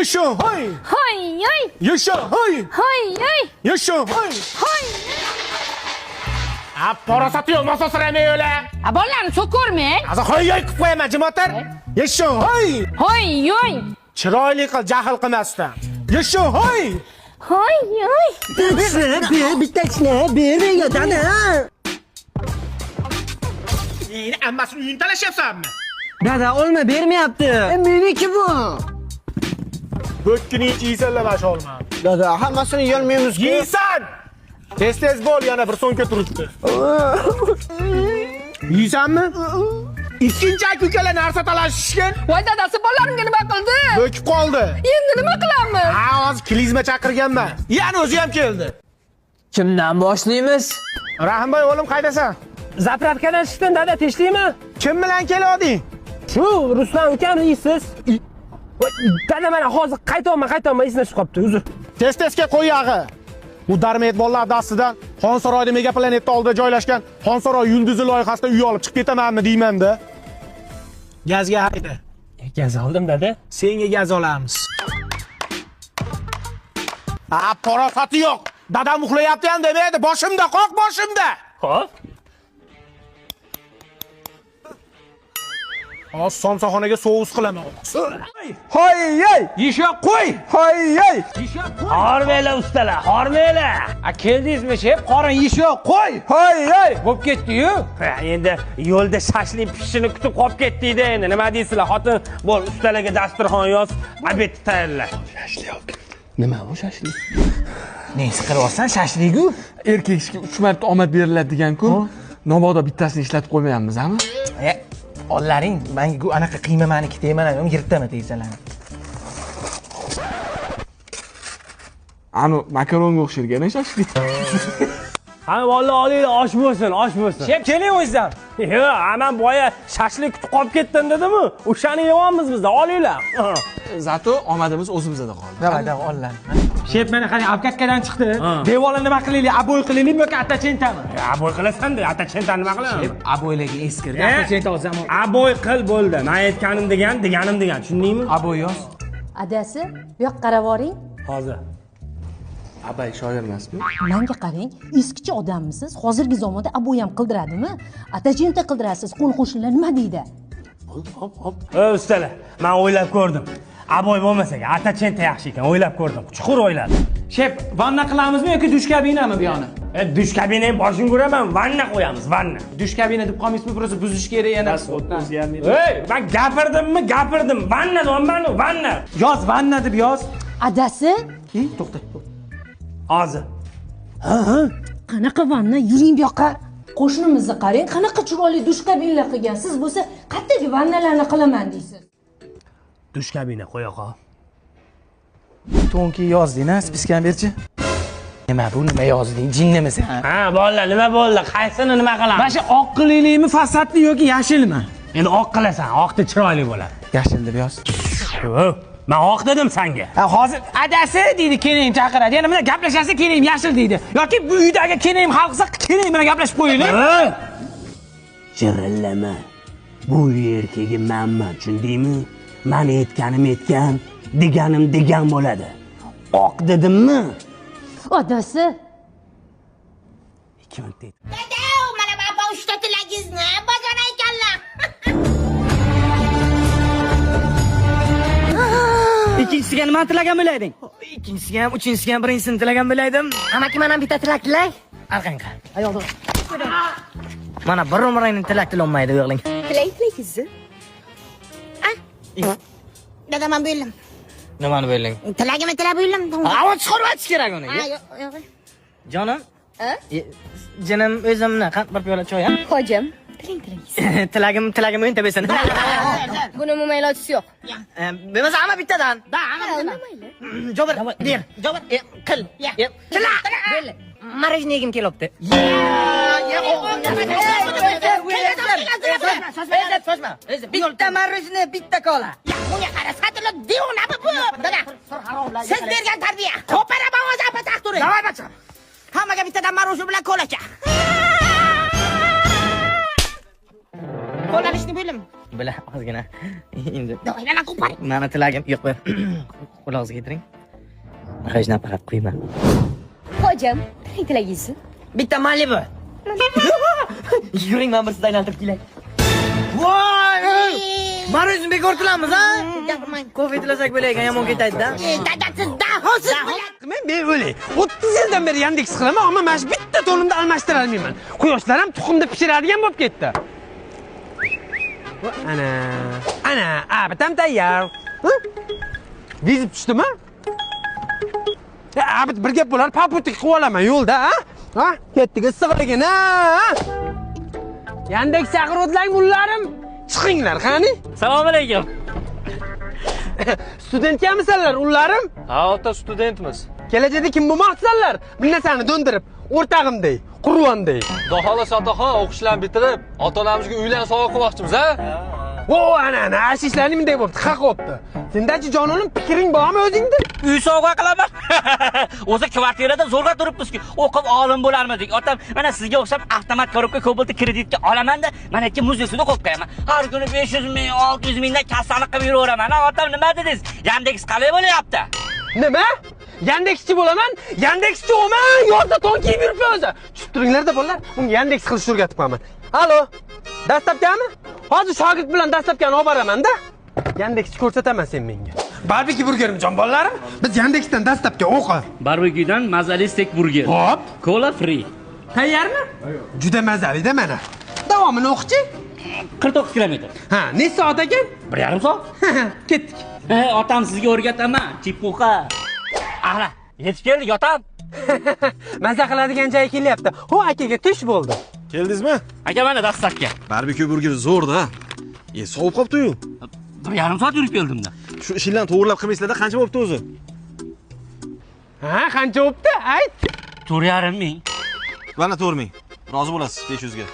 Yaşa hay. Hay hay. Yaşa hay. Hay hay. Yaşa hay. Hay. Para satıyor masa sıramıyor öyle. Bolalarni so'kormang. Azı hay hay qilib qo'yaman jimotar. Yaşa hay. Hay hay. Chiroyli qil, jahl qilmasdan. Yaşa hay. Hay hay. Bittasini bermayotadi. Neyini ammasini uyini talashyapsanmi? Dada olma bermayapti. Meniki bu. Bo'kkini yeysanlar mana olma. Dada hammasini yeyolmaymiz. Yeysan. Tez bo'l, yana bir so'mka turibdi. Yeysanmi? Ikkinchi aka-ukalar narsa talashishgan. Voy dadasi bolalarimga nima qildi? Bo'kib qoldi. Endi nima qilamiz? Ha, hozir klizma chaqirganman. Yana o'zi ham keldi. Kimdan boshlaymiz? Rahimboy o'g'lim qaydasan? Zapravkadan chiqdim dada, tinchlikmi? Kim bilan kelding? Shu Ruslan ukam deysiz. Dada mana hozir qaytolma esdan chiqib qolibdi, uzr. Tez-tezga qo'y yog'i. Bu darmet bolalar dastidan Xonsaroyda megaplanetda oldida joylashgan Xonsaroy yulduzi loyihasida uy olib chiqib ketamanmi deyman-da. Gazga hayda. Gaz oldim dada. Senga gaz olamiz. Parosati yo'q. Dadam uxlayapti ham demaydi. Boshimda qoq, boshimda. Xo'p. Hozir somsaxonaga sous qilaman. Hoy, hoy! Yesha qo'y. Hoy, hoy! Yesha qo'y. Hormanglar ustalar, hormanglar. Keldingizmi, shef? Qorin yesha qo'y. Hoy, hoy! Bo'p ketdi-yu. Endi yo'lda shashlik pishishini kutib qolib ketdik-da endi. Nima deysizlar? Xotin, bo'l ustalarga dasturxon yoz, obed tayyorla. Nima bu shashlik? Nesi qilyapsan shashlik-ku? Erkak kishiga 3 marta omad beriladi degan-ku. Nobodo bittasini ishlatib qo'ymayapmiz-mi? Ollaring, menga anaqa qiyma meniki deyman, yirtaman deysalar. Ani makaronga o'xshargan shashlik. Ha, vallahi olinglar, osh bo'lsin, osh bo'lsin. Shep, keling o'zingizdan. Yo'q, men boya shashlik kutib qolib ketdim dedim-ku. O'shani yeyapmiz bizda, olinglar. Zato omadimiz o'zimizda qoldi. Davay, ollar. Shef, mana qani apkatkadan chiqdi. Devorni nima qilaylik? Abo'y qilaylikmi yoki atachentami? Abo'y qilasan-da, atachentani nima qilaman? Abo'ylarga eskirdi. Atachenta zamon. Abo'y qil bo'ldi. Men aytganim degan, tushundingmi? Abo'y yoz. Adasi, bu yoqqa qarab oring. Hozir. Abay shoir emasmi? Menga qarang, eskicha odammisiz? Hozirgi zamonda abo'y ham qildiradimi? Atachenta qildirasiz. Qo'ni-qo'shnilar nima deydi? Hop. Ustalar, men o'ylab ko'rdim. Abo'y bo'lmasa, atachenta yaxshi ekan, o'ylab ko'rdim. Chuqur o'yladim. Shep, vanna qilamizmi yoki dush kabinami bu yoni? Dush kabinani boshini ko'raman, vanna qo'yamiz, vanna. Dush kabina deb qolmaysizmi? Просто buzish kerak yana. Ey, men gapirdim. Vanna deyapman, vanna. Yoz, vanna deb yoz. Adasi, To'xta. Hozir. qanaqa vanna? Yuring bu yoqqa. Qo'shnimizni qarang, qanaqa chiroyli dush kabinlar qilgan. Siz bo'lsa, qayerdagi vannalarni qilaman deysiz. Dush kabina qo'ya qol. To'nki yozding-a, spiskani berchi. Nima bu, nima yozding? Jinnimisan? Ha, bolalar, nima bo'ldi? Qaysini nima qilamiz? Mana shu oq qilaylikmi, fasadli yoki yashilmi? Endi oq qilasan, oqda chiroyli bo'ladi. Yashil deb yoz. Men oq dedim senga. Hozir adasi deydi, keling chaqiradi. Yana bilan gaplashasiz, keling yashil deydi. Yoki bu uydagi keling xalqsa, keling bilan gaplashib qo'yaylik. Chirillama. Bu erkagi menman, tushundingmi? Men aytganim aytgan, deganim degan bo'ladi. Oq dedimmi? Adasi, 2 minut deydi. Dadam, mana baba uchta tilagingizni bozor ekanlar. Ikkinchisiga nima tilagan bo'layding? Ikkinchisiga ham, uchinchisga ham birinchisini tilagan bo'laydim. Amaki mana bitta tilak tilay. Arqanqa. Ayoqda. Mana bir umrangni tilak tilolmaydi o'g'ling. Tilay tilagingizni. Dadam ham bo'ldim. Nimani bo'ling? Tilagimni tilab bo'ldim. Avval chiqarib aytish kerak uni. Yo'q. Jonim. Jinim o'zimni bir piyola choy ham. Hojim, tiling. Tilagim o'yin tabasan. Buni umuman ilojisi yo'q. Bo'lmasa hamma bittadan. Da, hamma mayli. Jobir, ber. Jobir, qil. Tila. Marajni yegim kelyapti. Bitta marajni, bitta kola. Bunga qara, satilo devona bu. Dada, siz bergan tarbiya. Qo'para ovoz apataq turing. Davay bacha. Hammaga bittadan maroshu bilan ko'lacha. Qo'lanishni bo'ldim. Bila ozgina. Endi Doylarni qo'paring. mani tilagim yo'q. Qulog'ingizga ketiring. Hech nafarat quyma. Hojam, qanday tilagingiz? Bitta Malibu. Yuring, men bir sizdan aylantirib kelay. Voy! Mana o'zim bekor qilamiz, ha? Gapirmang. Kofe tilasak bo'laygan yomon ketaydi-da. Dadasiz dahosiz Men o'lay. 30 yildan beri Yandex qilaman, ammo mana shu bitta to'nimni almashtira olmayman. Quyoshlar ham tuxumda pishiradigan bo'lib ketdi. Ana, abitam tayyor. Vizib tushdimi? Abid bir gap bo'lar, paputik qilib olaman yo'lda, ha? Ketdik issiqligin, ha? Yandex chaqiruvdilar mullarim. Chiqinglar, qani? Assalomu alaykum. Studentmisanlar, ullarim? Ha, ota studentmiz. Kelajakda kim bo'lmoqchisanlar? Bu narsani do'ndirib, o'rtag'imday, qurvonday. Xudo xolasa otaxon o'qishlarni bitirib, ota-onamizga uylarni sovg'a qilmoqchimiz, ha? O, ana, ishlarning bunday bo'pti, haq bo'pti. Sendachi jononim fikring bormi o'zingda? Uy sovg'a qilaman. O'zi kvartirada zo'rg'a turibmiz-ku. O'qib olim bo'larmidik. Otam mana sizga o'xshab avtomat korobka kobaltni kreditga olaman-da, mana ikki muzesini qo'yib qo'yaman. Har kuni 500 ming, 600 mingdan kassalik qilib yuraveraman. Otam nima dedingiz? Yandex qalay bo'lyapti? Nima? Yandexchi bo'laman, Yandexchi o'man, yozda to'n kiyib yuribman o'zi. Tushib turinglar-da bolalar, bunga Yandex qilishni o'rgatib qo'yaman. Allo, dastlabkami? Hozir shogird bilan dastlabkani olib boraman-da. Yandexchi ko'rsataman sen menga. Barbeki burgerimjon bolalarim, biz Yandexdan dastlabki o'qi. Barbekyudan mazali steak burger. Hop, Cola free. tayyormi? Juda mazali-da mana. Davomini o'qichi. 49 kilometr. Ha, ne soat ekan? 1,5 soat. Ketdik. Otam sizga o'rgataman, chipuqa. Ana, yetib keldik, otam. Maza qiladigan joy kelyapti. Ho, akaga tush bo'ldi. Keldingizmi? Aka mana dastlabki. Barbekyu burger zo'rda. Sovib qopti-yu. 1,5 soat yurib keldim-da. Shu ishinglarni to'g'rilab qilmaysizlar-da, qancha bo'pti o'zi? Ha, qancha bo'pti? Ayt. 4,5 ming. Mana 4 ming. Rozi bo'lasiz 500 ga.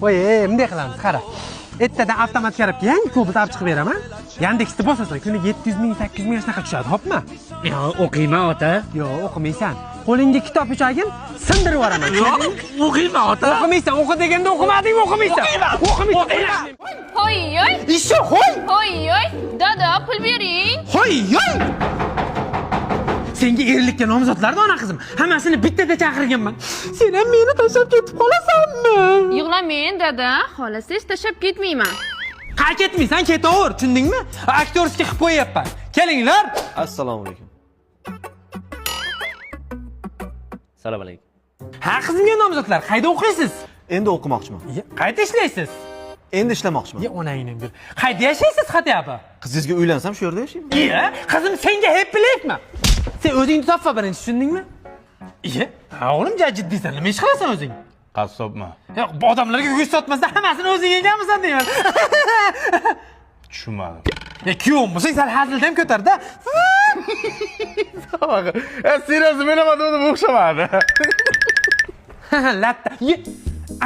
Voy, bunday qilamiz, qara. Ertadan avtomat karabga yangi kobalt olib chiqib beraman. Yandexda bosasan, kuniga 700 ming, 800 ming shunaqa tushadi, xo'pmi? Yo, o'qiyman ota. Yo'q, o'qimaysan. Qo'lingga kitob uchagin, sindirib yuboraman. Yo'q, o'qiyman ota. O'qimaysan, o'qi deganda o'qimadingmi, o'qimaysan. O'qimaysan. Hoy, yoy. Isho, hoy. Hoy, yoy. Dada, pul bering. Hoy, yoy. Senga erlikka nomzodlarni ona qizim, hammasini bittada chaqirganman. Sen ham meni tashlab ketib qolasanmi? Yig'lamang, dada. Xolasangiz tashlab ketmayman. Qay ketmaysan, ketaver, tushundingmi? Aktyorskiy qilib qo'yapman. Kelinglar. Assalomu alaykum. Assalomu alaykum. Ha, qizimga nomzodlar, qayda o'qiysiz? Endi o'qimoqchiman. Qayda ishlaysiz? Endi ishlamoqchiman. Onangni bil. Qayda yashaysiz xatyapti? Qizingizga uylansam shu yerda yashayman. Qizim senga happy lifemi? Sen o'zingni topfa birinchi, tushundingmi? Ha, o'g'lim, jiddiysan, nima ish qilasan o'zing? Qassobman. Bu odamlarga go'sht sotmasdan hammasini o'zing yeganmisan deyman. Tushunmadim. Kuyovim bo'lsang, sal hazilda ham ko'tar-da. Seriyasi men ham o'zim o'xshamadi. Latta.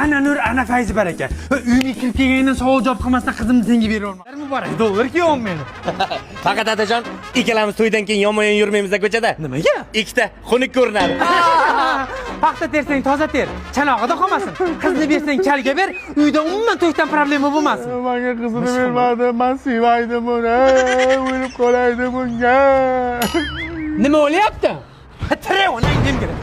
Ana nur, ana fayzi baraka. Uyga kirib kelgandan savol javob qilmasdan qizimni senga beraverman. Muborak, dollar kuyovim meni. Faqat otajon, ikkalamiz to'ydan keyin yomon yurmaymiz-da ko'chada. Nimaga? Ikkita xunuk ko'rinadi. Paxta tersang toza ter, chanog'ida qolmasin. Qizni bersang kalga ber, uyda umuman to'ydan problema bo'lmasin. Menga qizini bermadi, men sevaydim uni. O'lib qolaydim unga. Nima o'lyapti? Tire, onang demgina.